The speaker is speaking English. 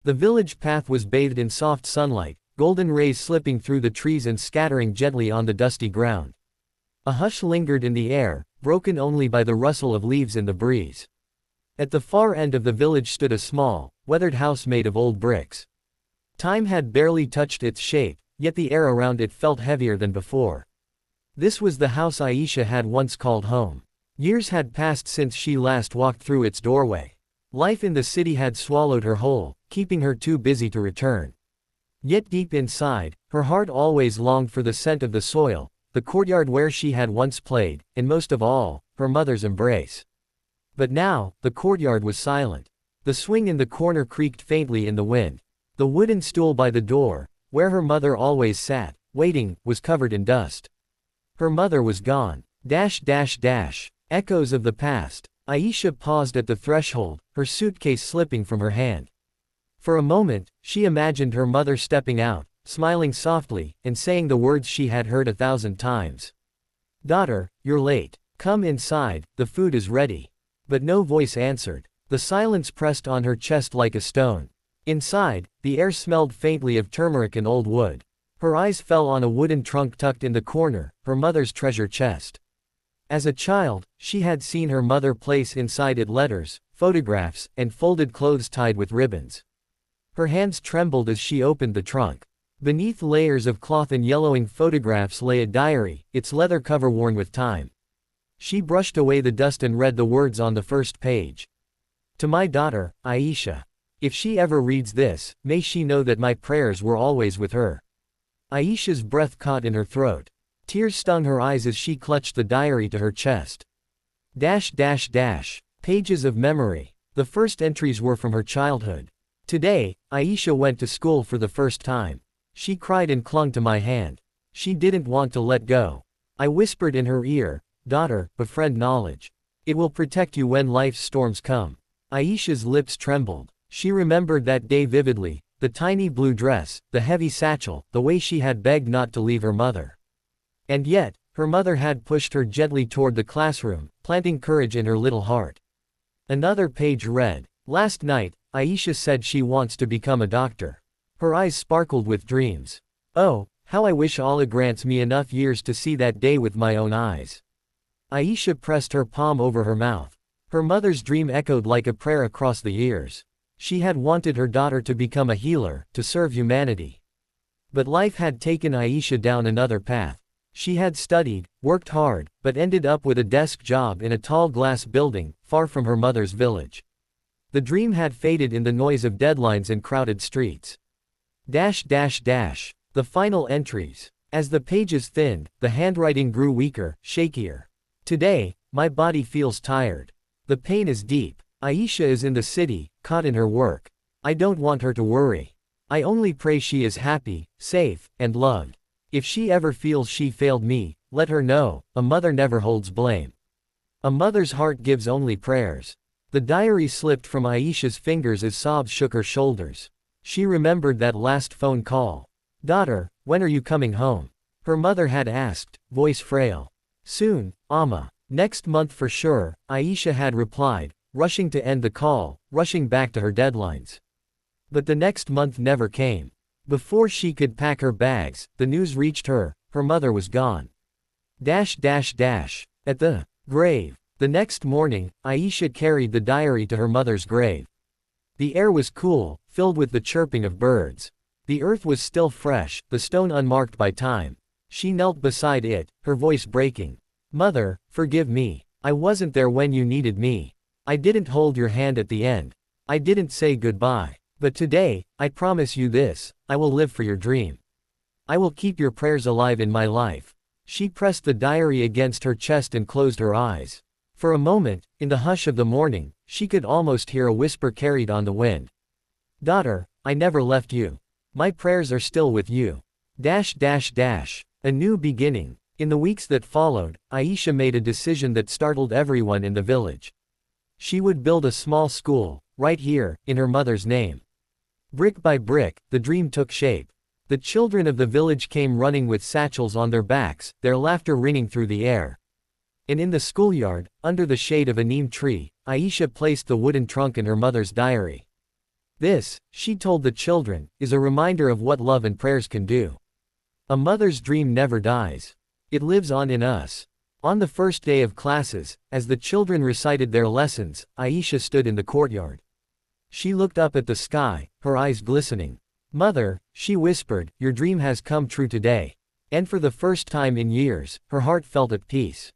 The village path was bathed in soft sunlight, golden rays slipping through the trees and scattering gently on the dusty ground. A hush lingered in the air, broken only by the rustle of leaves in the breeze. At the far end of the village stood a small, weathered house made of old bricks. Time had barely touched its shape, yet the air around it felt heavier than before. This was the house Aisha had once called home. Years had passed since she last walked through its doorway. Life in the city had swallowed her whole, keeping her too busy to return. Yet deep inside, her heart always longed for the scent of the soil, the courtyard where she had once played, and most of all, her mother's embrace. But now, the courtyard was silent. The swing in the corner creaked faintly in the wind. The wooden stool by the door, where her mother always sat, waiting, was covered in dust. Her mother was gone. Echoes of the past. Aisha paused at the threshold, her suitcase slipping from her hand. For a moment, she imagined her mother stepping out, smiling softly, and saying the words she had heard 1,000 times. "Daughter, you're late. Come inside, the food is ready." But no voice answered. The silence pressed on her chest like a stone. Inside, the air smelled faintly of turmeric and old wood. Her eyes fell on a wooden trunk tucked in the corner, her mother's treasure chest. As a child, she had seen her mother place inside it letters, photographs, and folded clothes tied with ribbons. Her hands trembled as she opened the trunk. Beneath layers of cloth and yellowing photographs lay a diary, its leather cover worn with time. She brushed away the dust and read the words on the first page. "To my daughter, Aisha. If she ever reads this, may she know that my prayers were always with her." Aisha's breath caught in her throat. Tears stung her eyes as she clutched the diary to her chest. Pages of memory. The first entries were from her childhood. "Today, Aisha went to school for the first time. She cried and clung to my hand. She didn't want to let go. I whispered in her ear, 'Daughter, befriend knowledge. It will protect you when life's storms come.'" Aisha's lips trembled. She remembered that day vividly, the tiny blue dress, the heavy satchel, the way she had begged not to leave her mother. And yet, her mother had pushed her gently toward the classroom, planting courage in her little heart. Another page read, "Last night, Aisha said she wants to become a doctor." Her eyes sparkled with dreams. "Oh, how I wish Allah grants me enough years to see that day with my own eyes." Aisha pressed her palm over her mouth. Her mother's dream echoed like a prayer across the years. She had wanted her daughter to become a healer, to serve humanity. But life had taken Aisha down another path. She had studied, worked hard, but ended up with a desk job in a tall glass building, far from her mother's village. The dream had faded in the noise of deadlines and crowded streets. The final entries. As the pages thinned, the handwriting grew weaker, shakier. "Today, my body feels tired. The pain is deep. Aisha is in the city, caught in her work. I don't want her to worry. I only pray she is happy, safe, and loved. If she ever feels she failed me, let her know, a mother never holds blame. A mother's heart gives only prayers." The diary slipped from Aisha's fingers as sobs shook her shoulders. She remembered that last phone call. "Daughter, when are you coming home?" her mother had asked, voice frail. "Soon, Amma. Next month for sure," Aisha had replied, rushing to end the call, rushing back to her deadlines. But the next month never came. Before she could pack her bags, the news reached her, her mother was gone. At the grave. The next morning, Aisha carried the diary to her mother's grave. The air was cool, filled with the chirping of birds. The earth was still fresh, the stone unmarked by time. She knelt beside it, her voice breaking. "Mother, forgive me. I wasn't there when you needed me. I didn't hold your hand at the end. I didn't say goodbye. But today, I promise you this, I will live for your dream. I will keep your prayers alive in my life." She pressed the diary against her chest and closed her eyes. For a moment, in the hush of the morning, she could almost hear a whisper carried on the wind. "Daughter, I never left you. My prayers are still with you." A new beginning. In the weeks that followed, Aisha made a decision that startled everyone in the village. She would build a small school, right here, in her mother's name. Brick by brick, the dream took shape. The children of the village came running with satchels on their backs, their laughter ringing through the air. And in the schoolyard, under the shade of a neem tree, Aisha placed the wooden trunk in her mother's diary. This, she told the children, is a reminder of what love and prayers can do. A mother's dream never dies. It lives on in us. On the first day of classes, as the children recited their lessons, Aisha stood in the courtyard. She looked up at the sky, her eyes glistening. "Mother," she whispered, "your dream has come true today." And for the first time in years, her heart felt at peace.